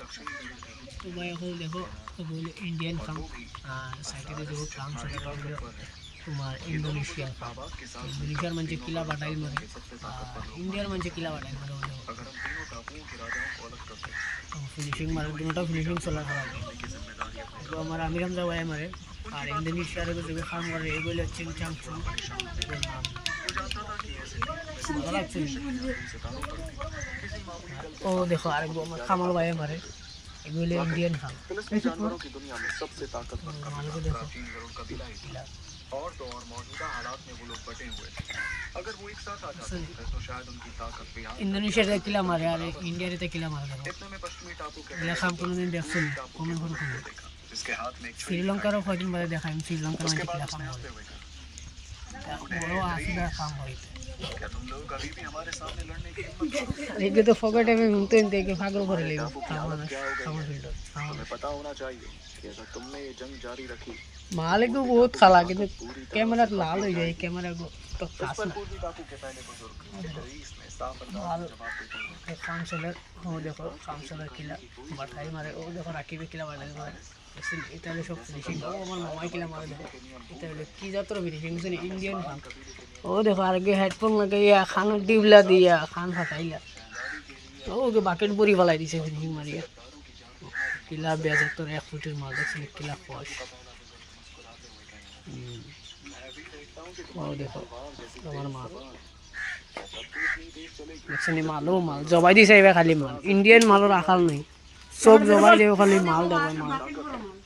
तो भाई এখন দেখো তো বলে ইন্ডিয়ান ফার্ম সাইডে দেখো ফার্ম চলে তোমার ইন্দোনেশিয়ার ফার্ম ইন্দোনেশিয়ার মানে কিলা বাটাই মানে ইন্ডিয়ার মানে কিলা বাটাই মানে ফিনিশিং মারে দুটোটা ফিনিশিং চলা খারাপ তো আমার আমিরাম যাওয়াই মারে আর ইন্দোনেশিয়ার যে ফার্ম করে এগুলো চিং চাংচু ও দেখো আর খামার ভাই মারে এগুলো इंडियन खाम जानवरों की दुनिया में सबसे ताकतवर प्राचीन गरुड़ कबीला और तो और मौजूदा हालात में वो लोग बटे हुए अगर वो एक साथ आ जाते तो शायद उनकी ताकत भी इंडोनेशिया से किला मारे यार इंडिया रे किला मारे इतने में पश्चिमी टापू के किला खाम कोनो दिन देखছো कमेंट করে কোন जिसके हाथ में श्रीलंका रो কয়দিন বাদে দেখাই শ্রীলঙ্কার মধ্যে কিলা খাম বড় আসিবা খাম হইতে क्या तुम लोग अभी भी हमारे सामने लड़ने की हिम्मत करोगे एक तो फॉगटे में घूमते हैं देखे भागो भर ले हमें पता होना चाहिए कि अगर तुमने ये जंग जारी रखी मालिक को बहुत खाला कि कैमरा लाल हो जाए कैमरा को तो खास ना काउंसलर हो देखो काउंसलर किला बटाई मारे ओ देखो राखी भी किला मारे इताली सब फिनिशिंग ओ আমার মামাই কিলা মারে দেখো ইতালি কি জাতর ফিনিশিং আছে ইন্ডিয়ান ফার্ম ओ देखो आगे हेडफोन लगाइया खान डिबला दिया खान फटाइला ओ के बाकेट पूरी वालाई दिसे फिनिशिंग मारिया किला 72 1 फुटेर माल देखছিস किला पॉश ओ देखो আমার মাল দেখছিস মালও মাল জবাই দিছে এবে খালি মাল ইন্ডিয়ান মাল রাখাল নাই সব জবাই দেও খালি মাল দেবো মাল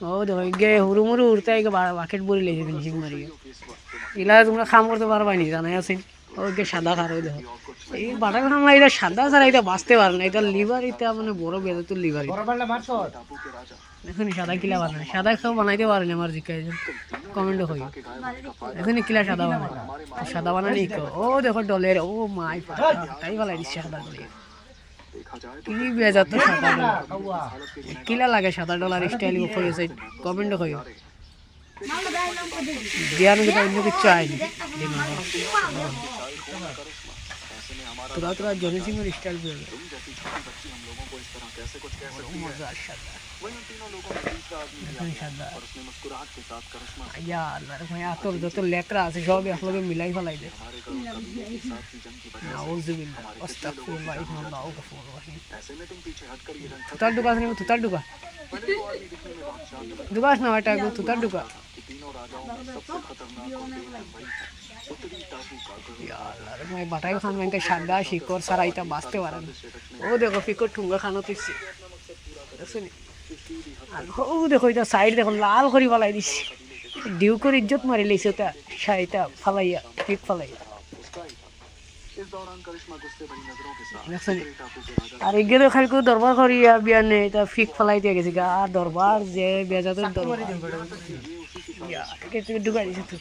ও দেখো গে হুরুমুরু উড়তে আগে বাকেট पूरी লেছে ফিনিশিং মারিয়া ইলা তোমরা কাম করতে পারবা নি জানাই আছে ওকে সাদা খার ওই দেখো এই বাটা খামলা এটা সাদা ছাড়া এটা বাঁচতে পারে না এটা লিভার এটা মানে বড় বেদে তো লিভার বড় পারলে মারছো দেখুন সাদা কিলা বানায় সাদা খাও বানাইতে পারে না আমার জিজ্ঞাসা কমেন্টে কই দেখুন কিলা সাদা বানানি কো ও দেখো ডলের ও মাই তাই ভালো দিছে সাদা করে কি বেজা তো সাদা কিলা লাগে সাদা ডলার স্টাইল কইছে কমেন্টে কই জ্ঞান के तो इनको चाहिए थोड़ा थोड़ा जॉनी सिंह और स्टाइल भी है मजा शानदार और उसने मुस्कुराहट के साथ करिश्मा यार मैं आ तो लेकरा से सब आप लोग मिलाई फलाई दे नाउज़ बिल्लाह अस्तगफिरुल्लाह इन्नल्लाह गफूर रहीम ऐसे में तुम पीछे हटकर ये रंग तुतार दुका नहीं तुतार दुका दुकास ना हटा गो तुतार दुका तीनों राजाओं में सबसे खतरनाक और बेरहम भाई उत्तरी टापू का यार मैं बटाई खान में शादा शिकोर सराइता बास्ते वाला ओ देखो फिको ठुंगा खानो तिसे सुनी ओ देखो इधर साइड देखो लाल करी वाला दिस ডিউ করে ইজ্জত মারি লইছে ওটা শাইতা ফালাইয়া ঠিক ফালাইয়া इस दौरान करिश्मा गुस्से भरी नजरों के साथ আর এগেরে খালকো দরবার করিয়া বিয়ানে এটা ফিক ফালাই দিয়ে গেছে গা আর দরবার যে বেজাতের দরবার ইয়া কে তুই ঢুকাই দিছিস তুই